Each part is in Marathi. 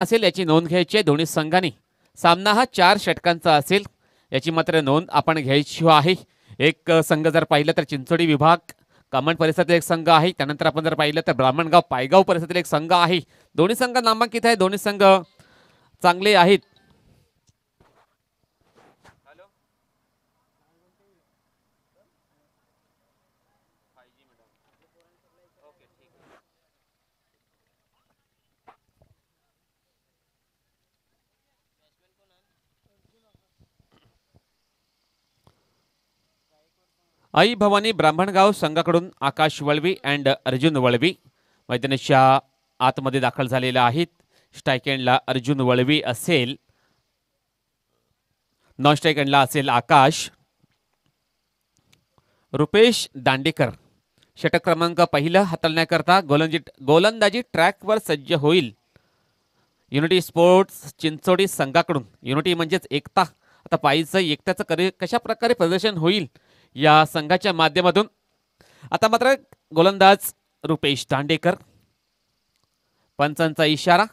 असेल याची नोंद घ्यायची आहे दोन्ही संघांनी. सामना हा 4 षटकांचा असेल याची मात्र नोंद आपण घ्यायची आहे. एक संघ जर पाहिलं तर चिंचोडी विभाग कमांड परिसरातील एक संघ आहे. त्यानंतर आपण जर पाहिलं तर ब्राह्मणगाव पायगाव परिसरातील एक संघ आहे. दोन्ही संघ नामांकित आहे, दोन्ही संघ चांगले आहेत. आई भवानी ब्राह्मणगाव संघाकडून आकाश वळवी अँड अर्जुन वळवी मैदानाच्या आतमध्ये दाखल झालेला आहेत. स्ट्राईक एंडला अर्जुन वळवी असेल, नॉन स्ट्राईक एंडला असेल आकाश. रुपेश दांडेकर षटक क्रमांक पहिला हाताळण्याकरता गोलंदाजी ट्रॅकवर सज्ज होईल. युनिटी स्पोर्ट्स चिंचोडी संघाकडून, युनिटी म्हणजेच एकता, आता पायीचं एकट्याचं कशा प्रकारे प्रदर्शन होईल या संघाच्या माध्यमातून. आता मात्र गोलंदाज रुपेश दांडेकर, पंचांचा इशारा.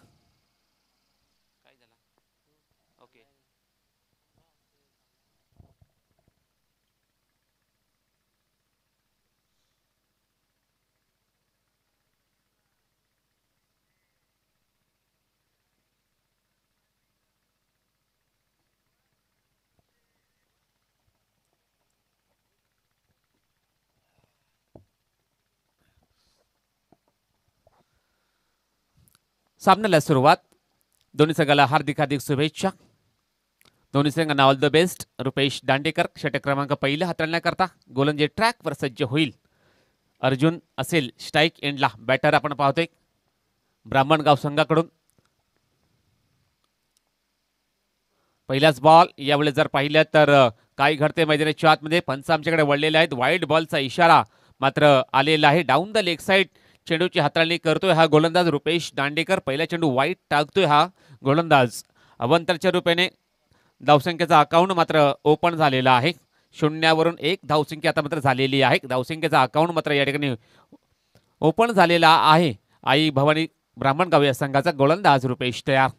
सामन्याला सुरुवात. दोन्ही संघाला हार्दिक हार्दिक शुभेच्छा. दोन्ही संघांना all the best. Rupesh Dandekar षटक क्रमांक पहिला हाताळण्याकरता गोलंदाजी ट्रॅकवर सज्ज होईल. अर्जुन असेल स्ट्राईक एंडला. बॅटर आपण पाहतोय ब्राह्मणगाव संघाकडून. पहिलाच बॉल. यावेळेस जर पाहिलं तर काय घडते मैदानाच्या आतमध्ये, पंच आमच्याकडे वळलेले आहेत. वाईड बॉलचा इशारा मात्र आलेला आहे. डाऊन द लेग साईड चेंडूची हाताळणी करतोय हा गोलंदाज रुपेश दांडेकर. पहिला चेंडू वाईट टाकतोय हा गोलंदाज. अवंतरच्या रूपाने धावसंख्येचा अकाउंट मात्र ओपन झालेला आहे. 0वरून 1 धावसंख्या आता मात्र झालेली आहे. धावसंख्येचा अकाउंट मात्र या ठिकाणी ओपन झालेला आहे. आई भवानी ब्राह्मणगाव या संघाचा गोलंदाज रुपेश तयार.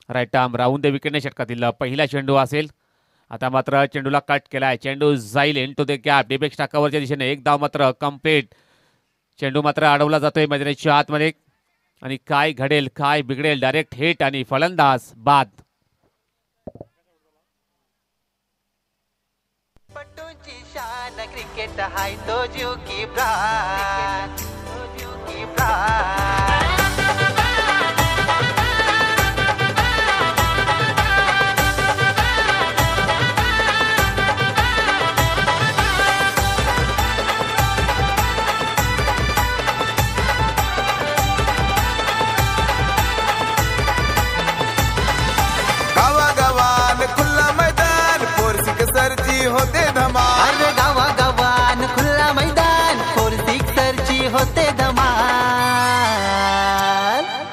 राईट आर्म राऊंड द विकेटने षटकातील पहिला चेंडू असेल. आता मात्र चेंडूला कट केलाय. चेंडू जाईल इन टू द गॅप. डिबेक्स टाकावरच्या दिशेने एक धाव मात्र कंप्लीट. चेंडू मात्र अडवला जातोय मैदानाच्या आतमध्ये. आणि काय घडेल काय बिघडेल, डायरेक्ट हिट आणि फलंदाज बाद. पट्टूची शान क्रिकेट हाय तो जीव की प्राण, जीव की प्राण. होते धमाल. अरे गावा गावान खुल्ला मैदान, फोर सिक्सरची होते धमाल.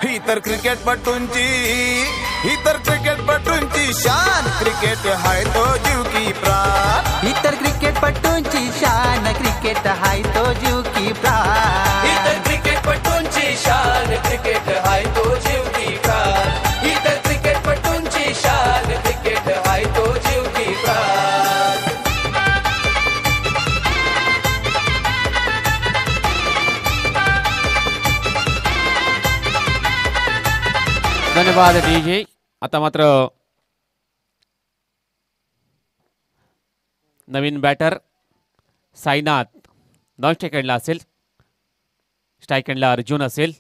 ही तर क्रिकेटपटूंची शान. क्रिकेट हाय तो जीव की प्राण. ही तर क्रिकेटपटूंची शान. क्रिकेट हाय तो जीव की प्राण. ही तर क्रिकेटपटूंची शान. क्रिकेट हाय तो जीव की प्राण. ही तर क्रिकेटपटूंची शान. क्रिकेट हाय तो जीव की प्राण. धन्यवाद डीजे. आता मात्र नवीन बॅटर साईनाथ नॉन स्ट्राईक एंडला असेल. स्ट्राईक एंडला अर्जुन असेल.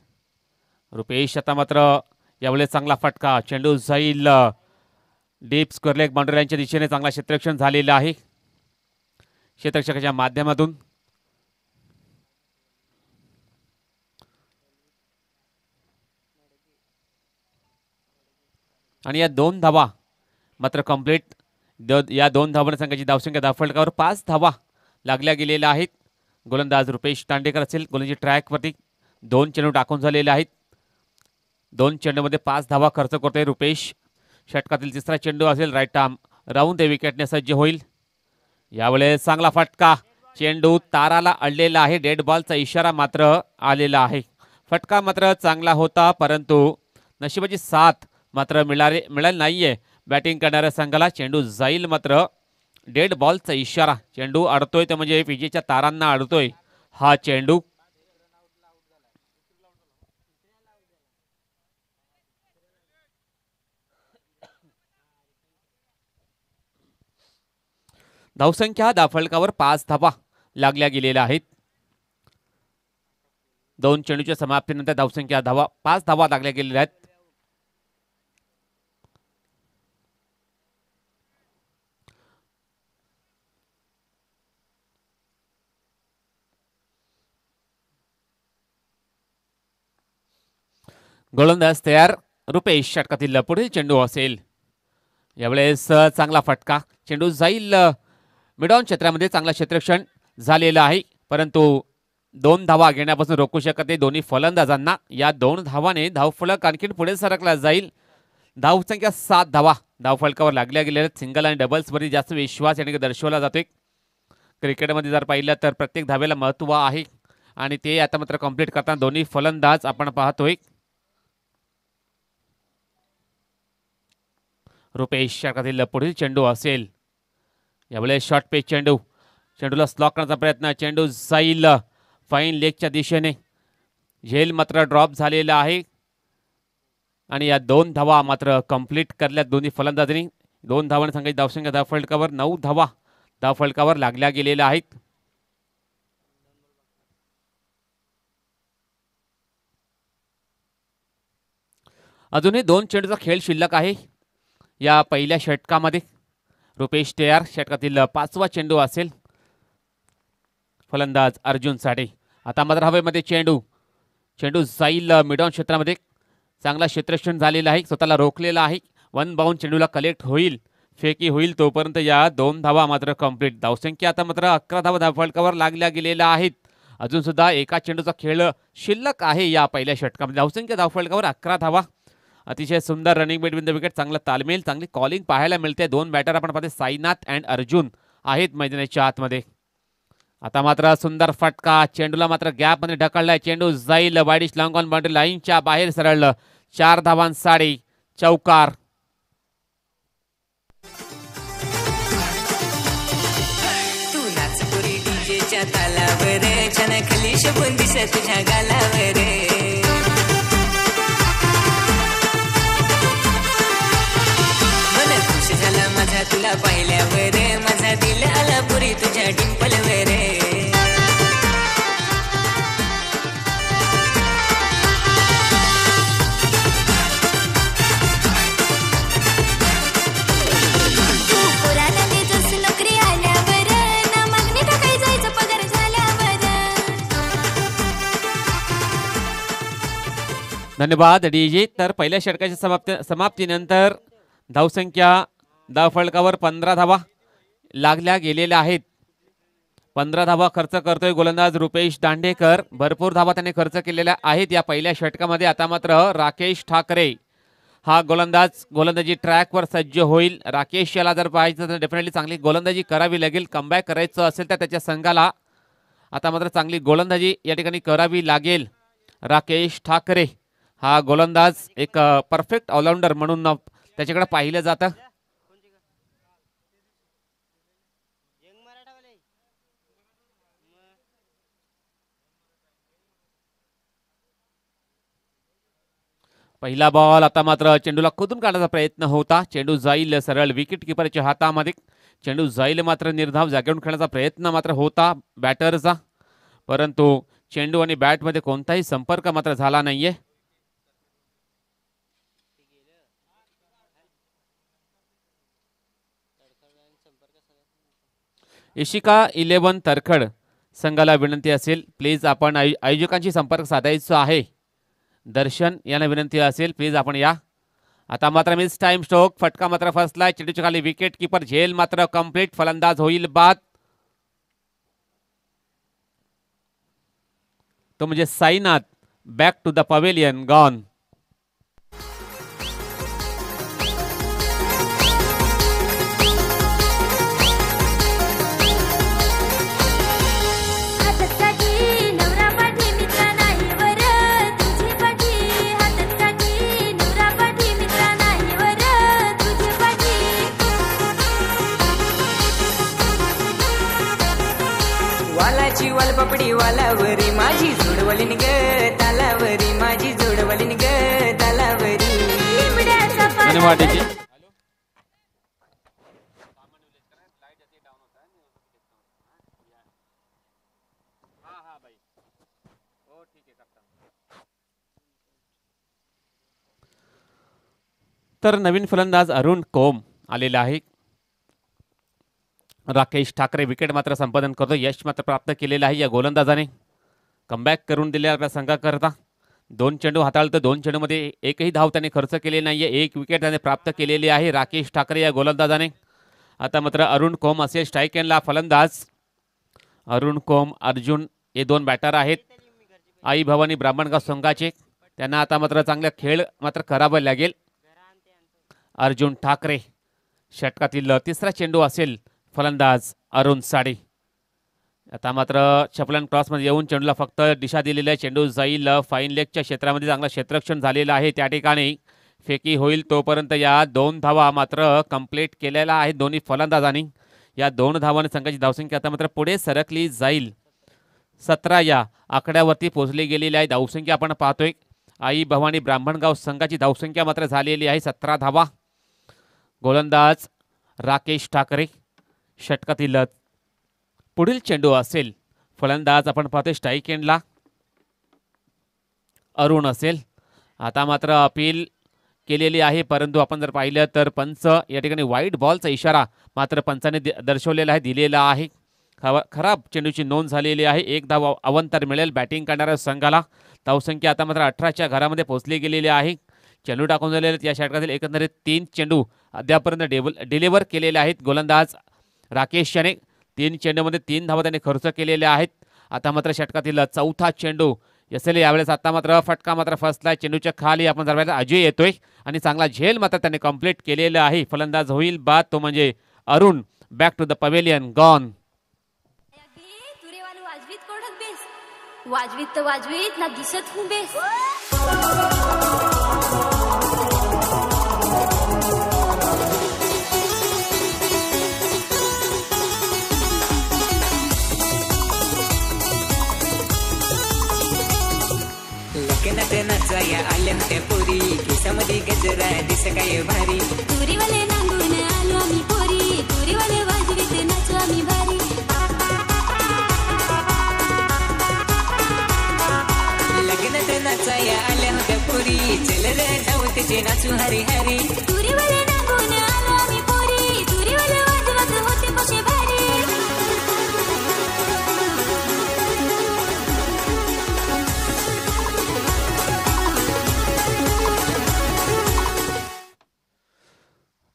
रुपेश आता मात्र यावेळेस चांगला फटका. चेंडू जाईल डीप स्क्वेअर लेग बाउंड्री लाईनच्या दिशेने. चांगला क्षेत्ररक्षण झालेलं आहे क्षेत्ररक्षकाच्या माध्यमातून. आणि या 2 धावा मात्र कंप्लीट. या 2 धावांनी संघाची धावसंख्या धावफलकावर 5 धावा लागल्या गेलेल्या आहेत. गोलंदाज रुपेश दांडेकर असेल. गोलंदाजी ट्रॅकवरती 2 चेंडू टाकून झालेले आहेत. 2 चेंडूमध्ये 5 धावा खर्च करतोय रुपेश. षटकातील तिसरा चेंडू असेल. राईट आर्म राऊंड द विकेटने सज्ज होईल. यावेळेस चांगला फटका. चेंडू ताराला अडलेला आहे. डेड बॉलचा इशारा मात्र आलेला आहे. फटका मात्र चांगला होता, परंतु नशिबाची साथ मात्र मिळाली नाहीये बॅटिंग करणाऱ्या संघाला. चेंडू जाईल मात्र डेड बॉलचा इशारा. चेंडू अडतोय ते म्हणजे विजेच्या तारांना अडतोय हा चेंडू. धावसंख्या दाफळकावर 5 धावा लागल्या गेलेल्या आहेत. 2 चेंडूच्या समाप्तीनंतर धावसंख्या 5 धावा लागल्या गेलेल्या आहेत. गोलंदाज तयार. रुपेश षटकातील पुढील चेंडू असेल. यावेळेस चांगला फटका. चेंडू जाईल मिडऑन क्षेत्रामध्ये. चांगला क्षेत्ररक्षण झालेलं आहे परंतु 2 धावा घेण्यापासून रोखू शकत नाही दोन्ही फलंदाजांना. या 2 धावाने धावफलक आणखी पुढे सरकला जाईल. धावसंख्या 7 धावा धावफलकावर लागल्या गेलेल्या. सिंगल आणि डबल्सवरती जास्त विश्वास याने दर्शवला जातोय. क्रिकेटमध्ये जर पाहिलं तर प्रत्येक धावेला महत्त्व आहे आणि ते आता मात्र कंप्लीट करताना दोन्ही फलंदाज आपण पाहतोय. रुपेश षटकातील पुढील चेंडू असेल. यावेळेस शॉर्ट पेच चेंडू. चेंडूला स्लॉक करण्याचा प्रयत्न. चेंडू जाईल फाईन लेगच्या दिशेने. झेल मात्र ड्रॉप झालेला आहे आणि या 2 धावा मात्र कंप्लीट करल्यात दोन्ही फलंदाजांनी. 2 धावांनी सांगायची धावसंख्या धावफलकावर 9 धावा धावफलकावर लागल्या गेलेल्या आहेत. अजूनही 2 चेंडूचा खेळ शिल्लक आहे या पहिल्या षटकामध्ये. रुपेश तयार. षटकातील 5वा चेंडू असेल. फलंदाज अर्जुन साठे. आता मात्र हवेमध्ये चेंडू. चेंडू जाईल मिडऑन क्षेत्रामध्ये. चांगला क्षेत्ररक्षण झालेलं आहे. स्वतःला रोखलेला आहे. 1 बाउंड चेंडूला कलेक्ट होईल फेकी होईल तोपर्यंत या 2 धावा मात्र कंप्लीट. धावसंख्या आता मात्र 11 धावा धावफलकावर लागल्या गेलेल्या आहेत. अजून सुद्धा एका चेंडूचा खेळ शिल्लक आहे या पहिल्या षटकामध्ये. धावसंख्या धावफलकावर 11 धावा. अतिशय सुंदर रनिंग बिटवीन द विकेट. चांगला तालमेल चांगली कॉलिंग पाहायला मिळते. 2 बॅटर आपण पाहते साईनाथ अँड अर्जुन आहेत मैदानाच्या आतमध्ये. आता मात्र सुंदर फटका. चेंडूला मात्र गॅपमध्ये ढकललाय. चेंडू जाईल वाईडिश लॉंग ऑन बाउंड्री लाईनच्या बाहेर सरळलं. 4 धावांसाठी चौकार. तू नाच पुरी डीजेच्या तालावर. छान खाली शोभून दिसत तुझ्या गालावर. झाला माझा तुला पाहिल्यावर. माझा दिल आला पुरी तुझ्या डिंपलवर. तू पोराला देतोस नोकरी आल्यावर. ना मागणी टाकाय जायचं पगार झाल्यावर. धन्यवाद डीजे. तर पहिल्या षटकाच्या समाप्तीनंतर धावसंख्या धावफलकावर 15 धावा लागल्या गेलेल्या आहेत. 15 धावा खर्च करतोय गोलंदाज रुपेश दांडेकर. भरपूर धावा त्याने खर्च केलेल्या आहेत या पहिल्या षटकामध्ये. आता मात्र राकेश ठाकरे हा गोलंदाजी ट्रॅकवर सज्ज होईल. राकेश याला जर पाहायचं तर डेफिनेटली चांगली गोलंदाजी करावी लागेल. कमबॅक करायचं असेल तर त्याच्या संघाला आता मात्र चांगली गोलंदाजी या ठिकाणी करावी लागेल. राकेश ठाकरे हा गोलंदाज एक परफेक्ट ऑलराऊंडर म्हणून त्याच्याकडे पाहिलं जातं. पहिला बॉल. आता मात्र चेंडूला खोदून काढण्याचा प्रयत्न होता. चेंडू जाईल सरळ विकेट किपरच्या हातामध्ये. चेंडू जाईल मात्र निर्धाव जागेवरून खेळण्याचा प्रयत्न मात्र होता बॅटरचा परंतु चेंडू आणि बॅटमध्ये कोणताही संपर्क मात्र झाला नाहीये. इशिका 11 तरखड संघाला विनंती असेल प्लीज आपण आयोजकांशी संपर्क साधायचा आहे. दर्शन यांना विनंती असेल प्लीज आपण या. आता मात्र मिस टाइम स्ट्रोक. फटका मात्र फसलाय. चेंडूच्या खाली विकेट कीपर झेल मात्र कंप्लीट. फलंदाज होईल बाद. तो म्हणजे Sainath. Back to the pavilion gone. नवरा पाठी मित्र नाही वर. तुझी पाठी हातात साठी नवरा कपडी वालावरी माझी जोडवलीन ग तालावरी माझी जोडवलीन ग तालावरी वाटेची तर नवीन फलंदाज अरुण कोम आलेला आहे. राकेश ठाकरे विकेट मात्र संपादन करतो. यश मात्र प्राप्त केलेलं आहे या गोलंदाजाने. कमबॅक करून दिले आपल्या संघाकरता. 2 चेंडू हाताळलं तर 2 चेंडूमध्ये एकही धाव त्याने खर्च केलेली नाहीये. 1 विकेट त्याने प्राप्त केलेली आहे राकेश ठाकरे या गोलंदाजाने. आता मात्र अरुण कोम असेल स्ट्राईक एंडला फलंदाज. अरुण कोम अर्जुन हे 2 बॅटर आहेत आई भवानी ब्राह्मणगाव संघाचे. त्यांना आता मात्र चांगला खेळ मात्र करावा लागेल. अर्जुन ठाकरे षटकातील तिसरा चेंडू असेल फलंदाज अरुण साडे. आता मात्र चपलन क्रॉसमध्ये येऊन चेंडूला फक्त दिशा दिलेली आहे. चेंडू जाईल फाईन लेगच्या क्षेत्रामध्ये. चांगला क्षेत्ररक्षण झालेलं आहे त्या ठिकाणी. फेकी होईल तोपर्यंत या 2 धावा मात्र कंप्लीट केलेल्या आहेत दोन्ही फलंदाजांनी. या 2 धावांनी संघाची धावसंख्या आता मात्र पुढे सरकली जाईल. 17 या आकड्यावरती पोहोचली गेलेली आहे धावसंख्या आपण पाहतोय. आई भवानी ब्राह्मणगाव संघाची धावसंख्या मात्र झालेली आहे 17 धावा. गोलंदाज राकेश ठाकरे. षटकातील पुढील चेंडू असेल फलंदाज आपण पाहतोय स्ट्राईक एंडला अरुण असेल. आता मात्र अपील केलेली आहे परंतु आपण जर पाहिलं तर पंच या ठिकाणी वाईट बॉलचा इशारा मात्र पंचाने दर्शवलेला आहे दिलेला आहे. खराब चेंडूची नोंद झालेली आहे. 1 धाव अवंतर मिळेल बॅटिंग करणाऱ्या संघाला. धावसंख्या आता मात्र 18च्या घरामध्ये पोहोचली गेलेली आहे. चेंडू टाकून झालेले या षटकातील एकंदरीत 3 चेंडू अद्यापर्यंत डिलिव्हर केलेले आहेत गोलंदाज राकेश याने. 3 चेंडूमध्ये 3 धावा त्याने खर्च केलेल्या आहेत. आता मात्र षटकातील 4था चेंडू असेल यावेळेस. आता मात्र फटका मात्र फसलाय चेंडूच्या खाली. आपण जर अजय येतोय आणि चांगला झेल मात्र त्याने कंप्लीट केलेला आहे. फलंदाज होईल बाद तो म्हणजे Arun. Back to the pavilion gone. वाजवीत तर वाजवीत ना दिसत हूं बेस. लग्नात नाचाया आल्या होत्या पोरी केसामध्ये गजरा दिस काय भारी. तुरीवाले नांदून आलो आम्ही पोरी तुरीवाले वाजवीत नाचू आम्ही भारी. लग्नात नाचाया आल्या होत्या पोरी चल रे जाऊ त्याचे नाचू हरी हरी. तुरीवाले नांदून आलो आम्ही पोरी तुरीवाले वाजवत होते कसे भारी.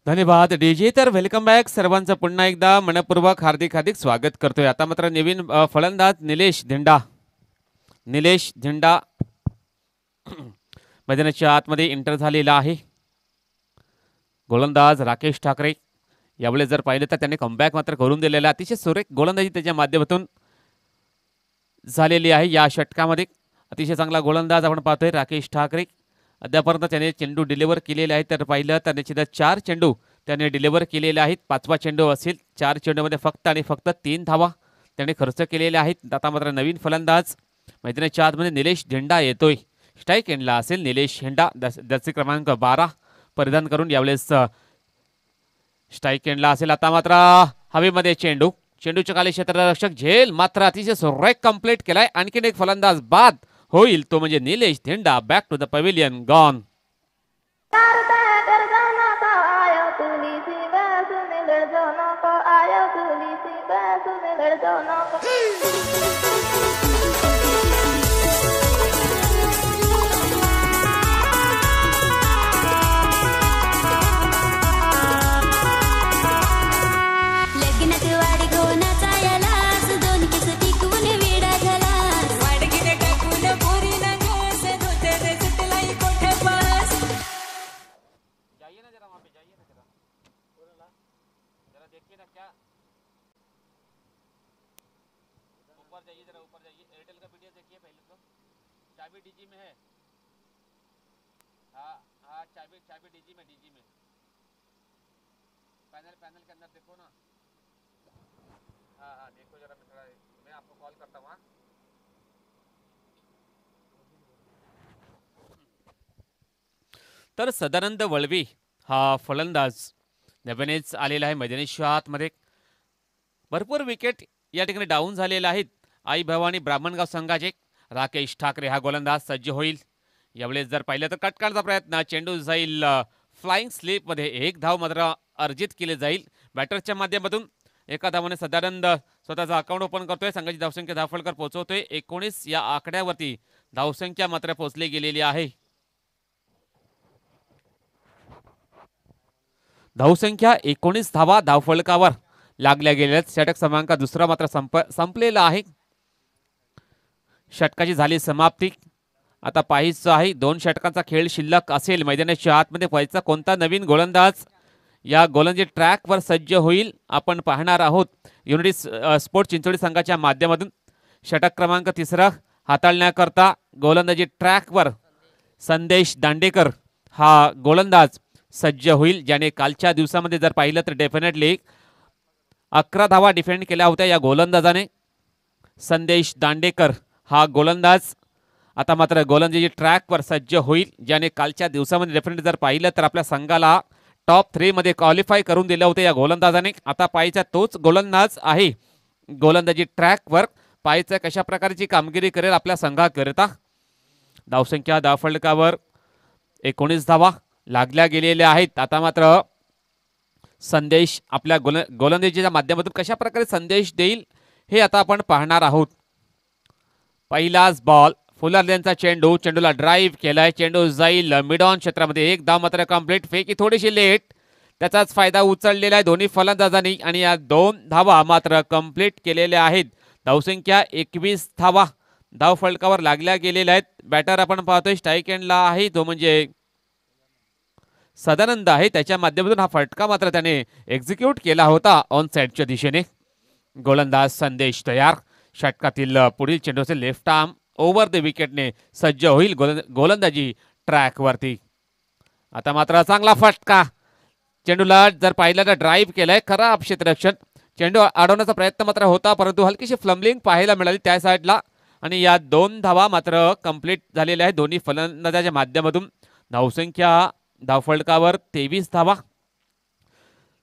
धन्यवाद डीजे. तर वेलकम बॅक सर्वांचं पुन्हा एकदा मनपूर्वक हार्दिक हार्दिक स्वागत करतोय. आता मात्र नवीन फलंदाज निलेश धिंडा. निलेश धिंडा मैदानाच्या आतमध्ये एंटर झालेला आहे. गोलंदाज राकेश ठाकरे यावेळेस जर पाहिलं तर त्याने कमबॅक मात्र करून दिलेला. अतिशय सुरेख गोलंदाजी त्याच्या माध्यमातून झालेली आहे या षटकामध्ये. अतिशय चांगला गोलंदाज आपण पाहतोय राकेश ठाकरे. अद्यापर्यंत त्याने चेंडू डिलिव्हर केलेले आहेत. तर पाहिलं तर निश्चितच 4 चेंडू त्याने डिलिव्हर केलेले आहेत. 5वा चेंडू असेल. 4 चेंडूमध्ये फक्त आणि फक्त 3 धावा त्याने खर्च केलेल्या आहेत. आता मात्र नवीन फलंदाज मैदानाच्या आतमध्ये निलेश धिंडा येतोय. स्ट्राईक एंडला असेल निलेश धिंडा. जर्सी क्रमांक 12 परिधान करून यावेळेस स्ट्राईक एंडला असेल. आता मात्र हवेमध्ये चेंडूच्या खाली क्षेत्ररक्षक झेल मात्र अतिशय सुरेख कंप्लीट केलाय. आणखीन एक फलंदाज बाद होईल तो म्हणजे Nilesh Dhinda. Back to the pavilion gone. चाबी डीजी में है. हाँ हाँ चाबी डीजी में पैनल के अंदर देखो ना. हाँ हाँ देखो जरा मैं थोड़ा तर सदानंद वळवी हा फलंदाज नव्यानेच आलेला आहे मैदानी आतमध्ये. भरपूर विकेट या ठिकाणी डाऊन झालेल्या आहेत. आई भवानी ब्राह्मणगाव संघाचे राकेश ठाकरे हा गोलंदाज सज्ज होईल. यावेळेस जर पाहिलं तर कटकाळचा प्रयत्न, चेंडू जाईल फ्लाइंग स्लीपमध्ये. एक धाव मात्र अर्जित केले जाईल बॅटरच्या माध्यमातून. एका धावाने सदानंद स्वतःचा अकाउंट ओपन करतोय. संघाची धावसंख्या धावफलकर पोहोचवतोय 19 या आकड्यावरती धावसंख्या मात्र पोहोचली गेलेली आहे. धावसंख्या 19 धावा धावफलकावर लागल्या गेल्या. षटक क्रमांक दुसरा मात्र संपलेला आहे. षटकाची झाली समाप्ती. आता पाहायचं आहे 2 षटकांचा खेळ शिल्लक असेल. मैदानाच्या आतमध्ये व्हायचा कोणता नवीन गोलंदाज या गोलंदाजी ट्रॅकवर सज्ज होईल आपण पाहणार आहोत. युनिटी स्पोर्ट चिंचोली संघाच्या माध्यमातून षटक क्रमांक तिसरा हाताळण्याकरता गोलंदाजी ट्रॅकवर संदेश दांडेकर हा गोलंदाज सज्ज होईल, ज्याने कालच्या दिवसामध्ये जर पाहिलं तर डेफिनेटली 11 धावा डिफेंड केल्या होत्या या गोलंदाजाने. संदेश दांडेकर हा गोलंदाज आता मात्र गोलंदाजी ट्रॅकवर सज्ज होईल, ज्याने कालच्या दिवसामध्ये डेफिनेटली जर पाहिलं तर आपल्या संघाला टॉप 3 मध्ये क्वालिफाय करून दिले होते या गोलंदाजाने. आता पाहायचा तोच गोलंदाज आहे गोलंदाजी ट्रॅकवर. पाहायचं कशा प्रकारची कामगिरी करेल आपल्या संघाकरिता. धावसंख्या धावफलकावर 19 धावा लागल्या गेलेल्या आहेत. आता मात्र संदेश आपल्या गोलंदाजीच्या माध्यमातून कशा प्रकारे संदेश देईल हे आता आपण पाहणार आहोत. पहिलाच बॉल, फुलरल्यांचा चेंडू, चेंडूला ड्राईव्ह केलाय, चेंडू जाईल मिड ऑन क्षेत्रामध्ये. एक धाव मात्र कंप्लीट. फेकी थोडीशी लेट, त्याचाच फायदा उचललेला आहे दोन्ही फलंदाजांनी आणि या 2 धावा मात्र कंप्लीट केलेल्या आहेत. धावसंख्या 21 धावा धावफलकावर लागल्या गेलेल्या आहेत. बॅटर आपण पाहतोय स्ट्राईक एंडला आहे, तो म्हणजे सदानंद आहे. त्याच्या माध्यमातून हा फटका मात्र त्याने एक्झिक्यूट केला होता ऑन साइडच्या दिशेने. गोलंदाज संदेश तयार. षटकातील पुढील चेंडू असेल लेफ्ट आर्म ओव्हर द विकेटने सज्ज होईल गोलंदाजी ट्रॅकवरती. आता मात्र चांगला फटका, चेंडूला जर पाहिलं तर ड्राईव्ह केलाय. खराब क्षेत्ररक्षण, चेंडू अडवण्याचा प्रयत्न मात्र होता परंतु हलकीशी फ्लम्बलिंग पाहायला मिळाली त्या साईडला आणि या 2 धावा मात्र कंप्लीट झालेल्या आहेत दोन्ही फलंदाजाच्या माध्यमातून. धावसंख्या धावफलकावर 23 धावा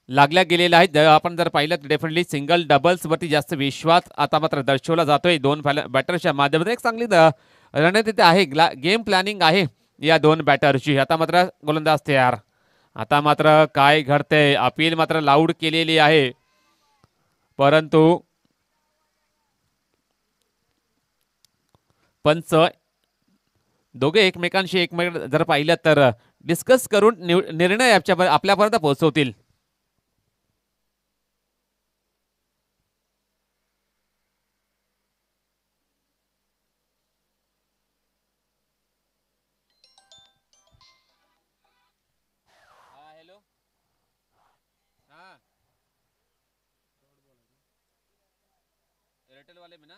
लागल्या गेलेल्या आहेत. आपण जर पाहिलं तर डेफिनेटली सिंगल डबल्स वरती जास्त विश्वास आता मात्र दर्शवला जातोय 2 बॅटर्सच्या माध्यमातून. एक चांगली रणनीती आहे, गेम प्लॅनिंग आहे या 2 बॅटरची. आता मात्र गोलंदाज तयार. आता मात्र काय घडतंय, अपील मात्र लाऊड केलेली आहे परंतु पंच दोघे एकमेकांशी जर पाहिलं तर डिस्कस करून निर्णय आपल्यापर्यंत पोहोचवतील. एयरटेल वाले में ना,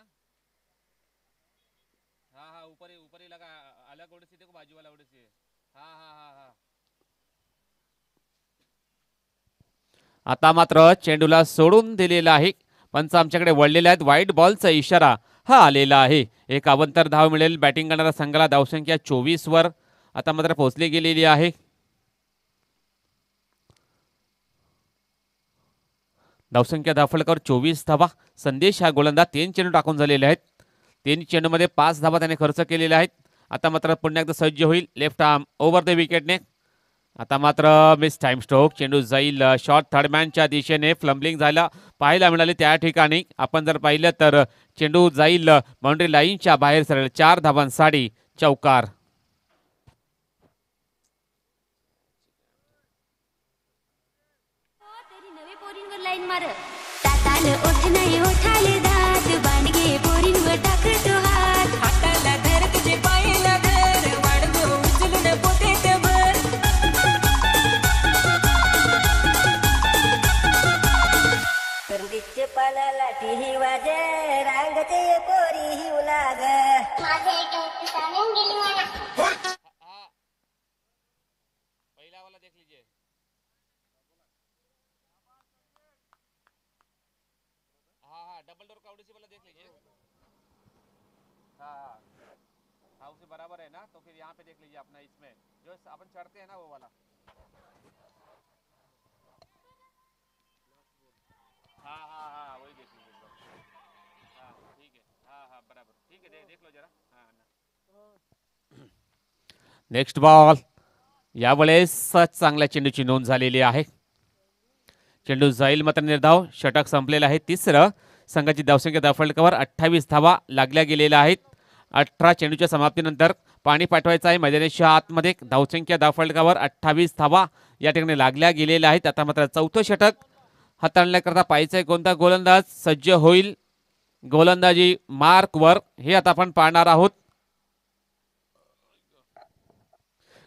हाँ हाँ ऊपर ही लगा, अलग ओडिसी देखो, बाजू वाला ओडिसी है. हाँ हाँ हाँ हाँ. आता मात्र चेंडूला सोडून दिलेला आहे. पंच आमच्याकडे वळलेले आहेत. वाईट बॉलचा इशारा हा आलेला आहे. एक अवंतर धाव मिळेल बॅटिंग करणारा संघाला. धावसंख्या 24 वर आता मात्र पोहोचली गेलेली आहे. धावसंख्या धावफलकावर 24 धावा. संदेश हा गोलंदाज 3 चेंडू टाकून झालेले आहेत. 3 चेंडूमध्ये 5 धावा त्याने खर्च केलेल्या आहेत. आता मात्र पुन्हा एकदा सज्ज होईल लेफ्ट आर्म ओव्हर द विकेटने. आता मात्र मिस टाइम स्ट्रोक, चेंडू जाईल शॉर्ट थर्डमॅनच्या दिशेने. फ्लम्बलिंग झाला पाहायला मिळाले त्या ठिकाणी. आपण जर पाहिलं तर चेंडू जाईल बाउंड्री लाईनच्या बाहेर सरळ. 4 धावांसाठी चौकार. तरी नवे पोरींवर लाईन मार, ताताल ओठ नाही ओठाले दात, बांडगे पोरींवर टाकतो हात. हाताला धर तुझे पायाला धर, वाढतो उचलून पोटेत भर. संदीपचे पाला लाठी ही वाजे, रांगते पोरी ही उलाग. माझे एक सांगून गेली मला. पहिला वाला देख लीजिए. हाँ हाँ हाँ डबल डोर का ओडिसी वाला देख लीजिए। हाँ हाँ उसी बराबर है ना, तो फिर यहाँ पे देख लीजिए अपना, इसमें जो अपन चढ़ते हैं ना वो वाला। हाँ हाँ हाँ वही देख लीजिए। हाँ ठीक है, हाँ हाँ बराबर ठीक है, देख लो जरा। हाँ ना नेक्स्ट बॉल, यावेळेस चांगल्या चेंडूची नोंद झालेली आहे। चेंडू जाईल मात्र निर्धाव, षटक संपलेलं आहे। तिसरं संघाची धावसंख्या धावफलकावर 28 धावा लागल्या गेलेल्या आहेत। 18 चेंडूच्या समाप्तीनंतर पाणी पाठवायचं आहे मैदानाच्या आतमध्ये। धावसंख्या धावफलकावर 28 धावा या ठिकाणी लागल्या गेलेल्या आहेत। आता मात्र चौथं षटक हाताळण्याकरता पाहायचंय कोणता गोलंदाज सज्ज होईल गोलंदाजी मार्कवर, हे आता आपण पाहणार आहोत।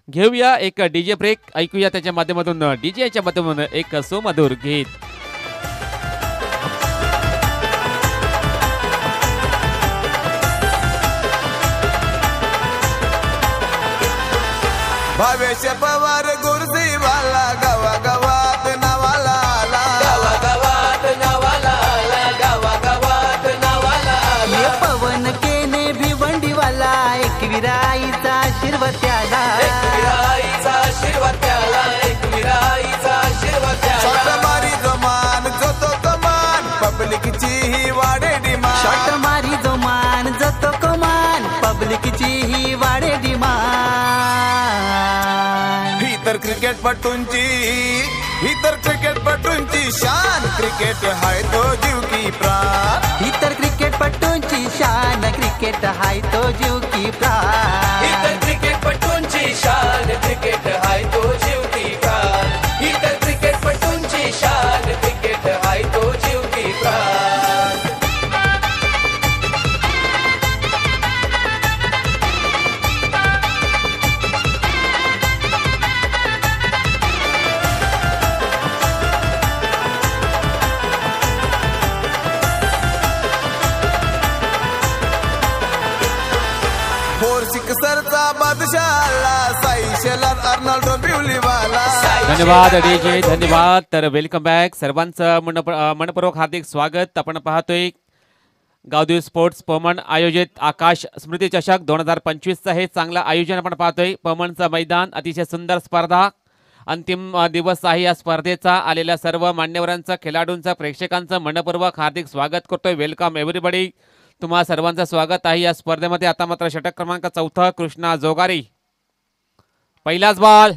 घेऊया एक डीजे ब्रेक, ऐकूया त्याच्या माध्यमातून डीजेच्या माध्यमातून एक सुमधुर गीत। भावेश पवार गुरुजीवाला गावागावात नावाला आला, गावागावात नावाला आला, गावागावात नावाला आला। ये पवन केने भिवंडीवाला एकविराईचा आशीर्वाद त्याला, एकविराईचा आशीर्वाद त्याला, एकविराईचा आशीर्वाद शॉट त्याला। मारी जमान जो तो कमान पब्लिकची ही वाढे डिमांड, शॉट मारी जो मान जतो कमान पब्लिकची ही वाढे डिमांड। ही तर क्रिकेटपटूंची शान, क्रिकेट हाय तो जीव की प्राण, ही तर क्रिकेटपटूंची शान, क्रिकेट हाय तो जीव की प्राण। इतर क्रिकेटपटूंची शान, क्रिकेट हाय तो जीव की प्राण। इतर क्रिकेटपटूंची शान, क्रिकेट हाय तो जीव की प्राण। फोर सिक्सरचा बादशाह आला, साई शेलार अर्नाल्डो बिवलीवाला। धन्यवाद डीजे, धन्यवाद। तर वेलकम बॅक सर्वांचं मनपूर्वक हार्दिक स्वागत। आपण पाहतोय गावदेव स्पोर्ट्स पमण आयोजित आकाश स्मृती चषक 2025चं हे चांगलं आयोजन आपण पाहतोय। पमणचं मैदान, अतिशय सुंदर स्पर्धा, अंतिम दिवस आहे या स्पर्धेचा। आलेल्या सर्व मान्यवरांचं, खेळाडूंचं, प्रेक्षकांचं मनपूर्वक हार्दिक स्वागत करतोय। वेलकम एव्हरीबडी, तुम्हा सर्वांचं स्वागत आहे या स्पर्धेमध्ये। आता मात्र षटक क्रमांक 4 कृष्णा जोगारी, पहिलाच बॉल,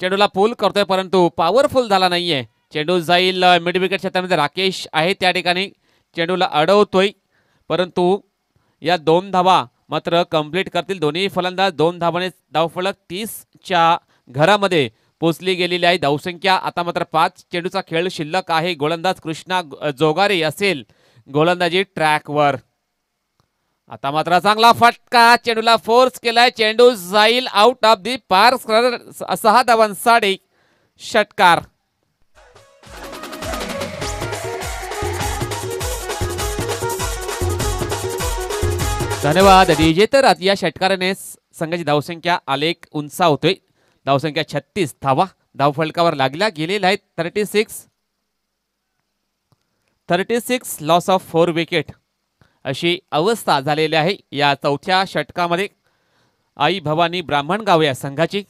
चेंडूला पुल करतोय परंतु पॉवरफुल झाला नाहीये। चेंडू जाईल मिड विकेट क्षेत्रामध्ये, राकेश आहे त्या ठिकाणी, चेंडूला अडवतोय परंतु या 2 धावा मात्र कंप्लीट करतील दोन्ही फलंदाज। 2 धावाने धावफलक 30च्या घरामध्ये पोचली गेलेली आहे। धावसंख्या आता मात्र 5 चेंडूचा खेळ शिल्लक आहे। गोलंदाज कृष्णा जोगारी असेल गोलंदाजी ट्रॅकवर। आता मात्र चांगला फटका, चेंडूला फोर्स केलाय, चेंडू जाईल आउट ऑफ दी पार्क, 6 धावांसाठी षटकार। धन्यवाद डीजे। तर या षटकाराने संघाची धावसंख्या आलेख उंचावतोय। धावसंख्या 36 धावा धावफलकावर लागल्या गेलेल्या आहेत। 36 लॉस ऑफ 4 विकेट अशी अवस्था झालेली आहे या चौथ्या षटकामध्ये। आई भवानी ब्राह्मणगाव या संघाची।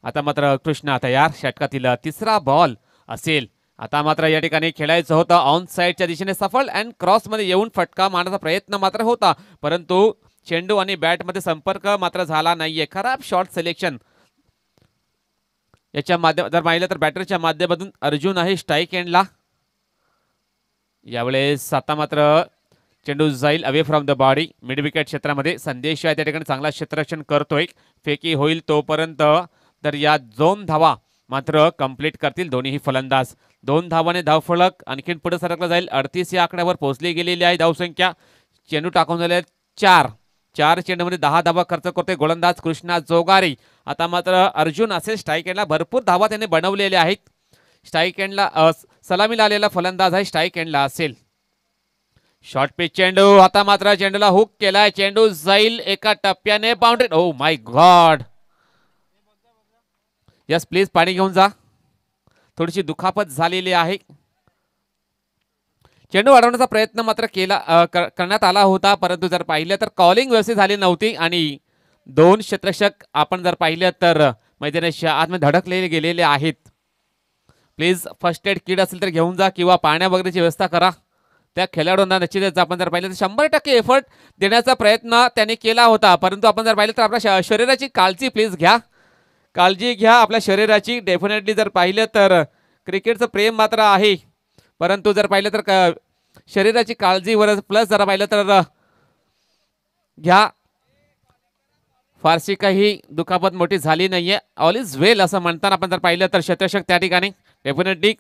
आता मात्र कृष्णा तयार, षटकातील तिसरा बॉल असेल। आता मात्र या ठिकाणी खेळायचं होतं ऑन साइडच्या दिशेने, सफल अँड क्रॉस मध्ये येऊन फटका मारण्याचा प्रयत्न मात्र होता परंतु चेंडू आणि बॅट मध्ये संपर्क मात्र झाला नाहीये। खराब शॉट सिलेक्शन याच्या माध्यम जर पाहिलं तर बॅटरच्या माध्यमातून अर्जुन आहे स्ट्राईक एंडला। यावेळेस आता मात्र चेंडू जाईल away from the body, mid wicket क्षेत्रामध्ये। संदेश आहे त्या ठिकाणी चांगला क्षेत्ररक्षण करतोय, फेकी होईल तोपर्यंत। तर या 2 धावा मात्र कंप्लीट करतील दोन्ही फलंदाज। 2 धावाने धावफलक आणखीन पुढे सरकला जाईल। 38 या आकड्यावर पोहोचली गेलेली आहे धावसंख्या। चेंडू टाकून झाले 4 चेंडूमध्ये 10 धावा खर्च करतोय गोलंदाज कृष्णा जोगारी। आता मात्र अर्जुन असेल स्ट्राईक एंडला, भरपूर धावा त्याने बनवलेल्या आहेत। स्ट्राईक एंडला सलामीला आलेला फलंदाज आहे, स्ट्राईक एंडला असेल। शॉर्ट पिच चेंडू, आता मात्र चेंडूला हुक केलाय, चेंडू जाईल एका टप्प्याने boundary. Oh my God, yes please पाणी घेऊन जा, थोडीशी दुखापत झालेली आहे। चेंडू अडवण्याचा प्रयत्न मात्र करण्यात आला होता, परंतु जर पाहिलं तर कॉलिंग व्यवस्थित झाली नव्हती आणि 2 क्षेत्ररक्षक आपण जर पाहिलं तर मैदानाच्या आतमध्ये धडकलेले गेलेले आहेत. प्लीज फर्स्ट एड किट असेल तर घेऊन जा किंवा पाण्या वगैरेची व्यवस्था करा. त्या खेळाडूंना निश्चितच आपण जर पाहिलं तर 100% एफर्ट देण्याचा प्रयत्न त्याने केला होता, परंतु आपण जर पाहिलं तर आपल्या शरीराची काळजी प्लीज घ्या. काळजी घ्या आपल्या शरीराची. डेफिनेटली जर पाहिलं तर क्रिकेटचं प्रेम मात्र आहे, परंतु जर पाहिलं तर शरीराची काळजीवर प्लस जरा पाहिलं तर घ्या. फारशी काही दुखापत मोठी झाली नाहीये. ऑल इज वेल असं म्हणताना आपण जर पाहिलं तर क्षेत्ररक्षक त्या ठिकाणी डेफिनेटली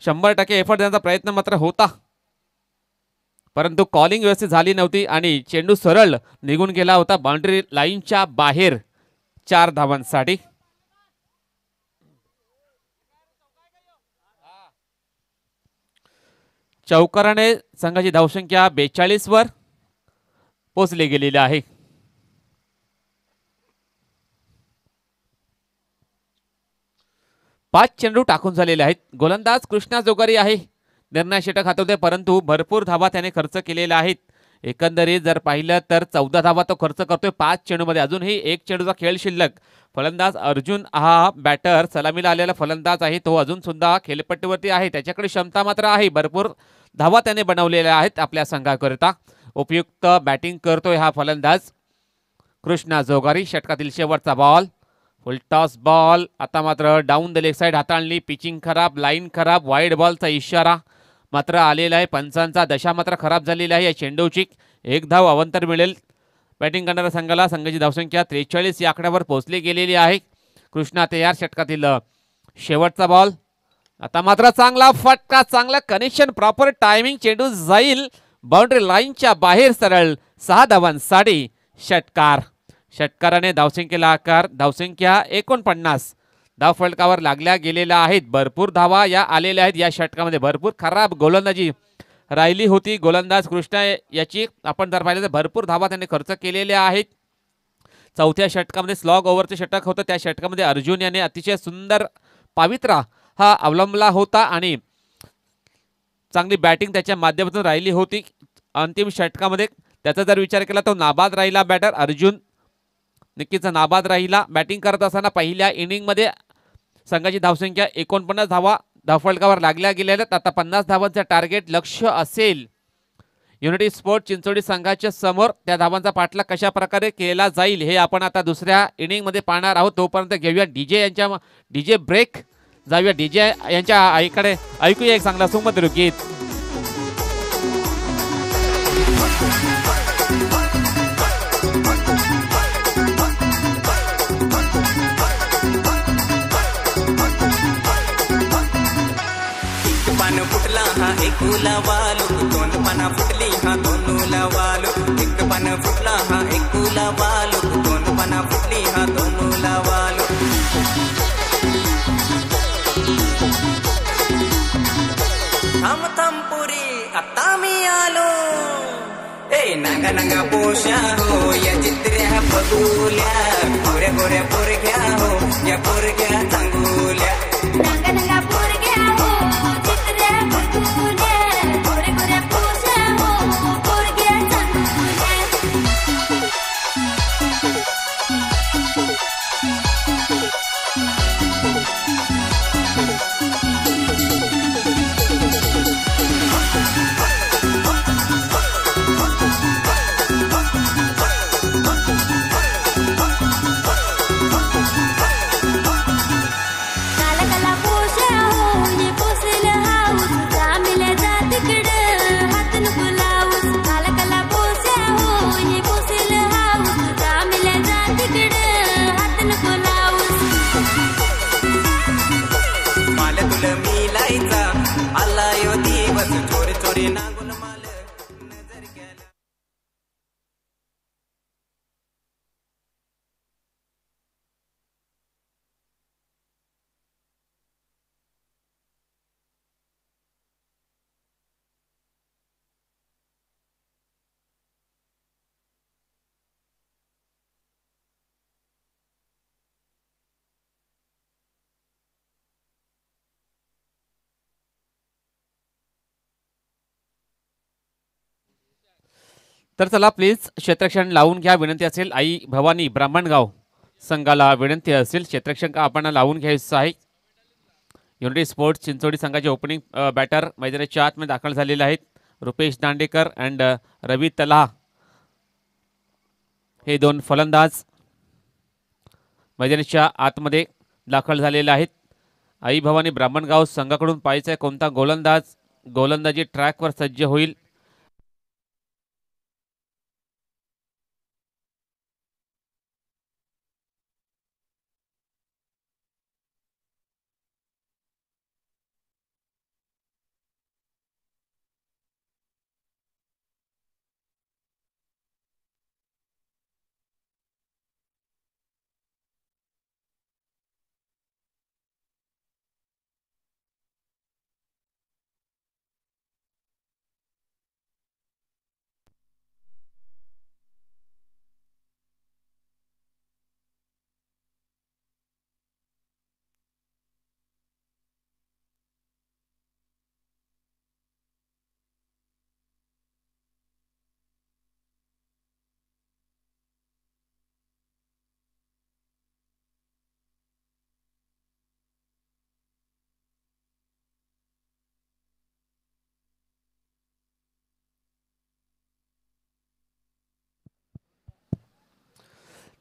100% एफर्ट देण्याचा प्रयत्न मात्र होता, परंतु कॉलिंग व्यवस्थित झाली नव्हती आणि चेंडू सरळ निघून गेला होता बाउंड्री लाईनच्या बाहेर 4 धावांसाठी. चौकाराने संघाची धावसंख्या 42 वर पोहोचली गेलेली आहे. पाच चेंडू टाकून झालेले आहेत. गोलंदाज कृष्णा जोगारी आहे, निर्णय षटक हातवते, परंतु भरपूर धावा त्याने खर्च केलेल्या आहेत. एकंदरीत जर पाहिलं तर 14 धावा तो खर्च करतोय 5 चेंडूमध्ये. अजूनही 1 चेंडूचा खेळ शिल्लक. फलंदाज अर्जुन हा बॅटर सलामीला आलेला फलंदाज आहे, तो अजून सुद्धा खेळपट्टीवरती आहे. त्याच्याकडे क्षमता मात्र आहे, भरपूर धावा त्याने बनवलेल्या आहेत आपल्या संघाकरिता. उपयुक्त बॅटिंग करतोय हा फलंदाज कृष्णा जोगारी. षटकातील शेवटचा बॉल, फुलटॉस बॉल. आता मात्र डाऊन द लेग साईड हाताळणी, पिचिंग खराब, लाईन खराब, वाईड बॉलचा इशारा मात्र आलेला आहे. पंचांचा दशा मात्र खराब झालेली आहे. या चेंडूची 1 धाव अवंतर मिळेल बॅटिंग करणाऱ्या संघाला. संघाची धावसंख्या 43 या आकड्यावर पोहोचली गेलेली आहे. कृष्णा तयार. षटकातील शेवटचा बॉल. आता मात्र चांगला फटका, चांगला कनेक्शन, प्रॉपर टायमिंग. चेंडू जाईल बाउंड्री लाईनच्या बाहेर सरळ. 6 धावांसाठी षटकार. षटकाराने धावसंख्येला आकार. धावसंख्या 49 धाव फलकावर लागल्या गेलेल्या आहेत. भरपूर धावा या आलेल्या आहेत या षटकामध्ये. भरपूर खराब गोलंदाजी राहिली होती गोलंदाज कृष्णा याची. आपण जर पाहिलं तर भरपूर धावा त्यांनी खर्च केलेल्या आहेत. चौथ्या षटकामध्ये स्लॉग ओव्हरचे षटक होतं, त्या षटकामध्ये अर्जुन याने अतिशय सुंदर पावित्रा हा अवलंबला होता आणि चांगली बॅटिंग त्याच्या माध्यमातून राहिली होती. अंतिम षटकामध्ये त्याचा जर विचार केला तर नाबाद राहिला बॅटर अर्जुन. नक्कीच नाबाद राहिला बॅटिंग करत असताना. पहिल्या इनिंगमध्ये संघाची धावसंख्या 49 धावा धावफलकावर लागल्या गेलेल्या. आता 50 धावांचं टार्गेट लक्ष असेल युनिटी स्पोर्ट चिंचोडी संघाच्या समोर. त्या धावांचा पाठलाग कशा प्रकारे केला जाईल हे आपण आता दुसऱ्या इनिंगमध्ये पाहणार आहोत. तोपर्यंत घेऊया डीजे ब्रेक. जाऊया डीजे यांच्या आईकडे, ऐकूया एक चांगला सुमधुर गीत. पान फुटला हा एकुला वालू, 2 पाना फुटली हा 2 वालू. 1 पान फुटला हा एकुला वालू, 2 पाना फुटली हा 2 वालू. थांब थांब पुरी आता मी आलो. ए नांगा नांगा पोशा हो या चित्र्या बघूल्या. गोऱ्या गोऱ्या पोरग्या हो या पोरग्या चांगुल्या. नंगा नंगा पोरग्या हो चित्र्या बघूल्या. गोरे गोरे पोशा हो पोरग्या चांगल्या. काला काला पोशा हो ये पोसेल हाऊस. जामिल्या जातीकडं हात नको लावूस. काला काला पोशा हो ये पोसेल हाऊस. जामिल्या जातीकडं हात नको लावूस. माल तुला मी लायचा आला यो दिवस. चोरी चोरी नागून माल नजर गेला. तर चला प्लीज क्षेत्ररक्षण लावून घ्या, विनंती असेल. आई भवानी ब्राह्मणगाव संघाला विनंती असेल क्षेत्ररक्षण का आपण लावून घ्यायचं आहे. युनिटी स्पोर्ट्स चिंचोडी संघाचे ओपनिंग बॅटर मैदानाच्या आतमध्ये दाखल झालेले आहेत. रुपेश दांडेकर अँड रवी तला हे दोन फलंदाज मैदानाच्या आतमध्ये दाखल झालेले आहेत. आई भवानी ब्राह्मणगाव संघाकडून पाहायचा आहे कोणता गोलंदाज गोलंदाजी ट्रॅकवर सज्ज होईल.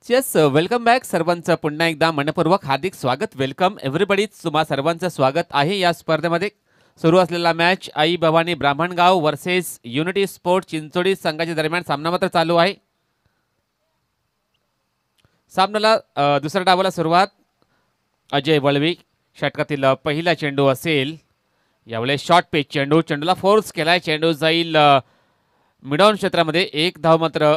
Yes welcome back. सर्वांचं पुन्हा एकदा मनपूर्वक हार्दिक स्वागत. Welcome everybody. तुम्हा सर्वांचं स्वागत आहे या स्पर्धेमध्ये. सुरू असलेला match Aai Bhavani Brahmangaon versus unity sport Chinchodi संघाच्या दरम्यान सामना मात्र चालू आहे. सामन्याला दुसऱ्या डावाला सुरुवात अजय वळवी. षटकातील पहिला चेंडू असेल. यावेळेस शॉर्ट पेच चेंडू, चेंडूला फोर्स केलाय. चेंडू जाईल मिडॉन क्षेत्रामध्ये. एक धाव मात्र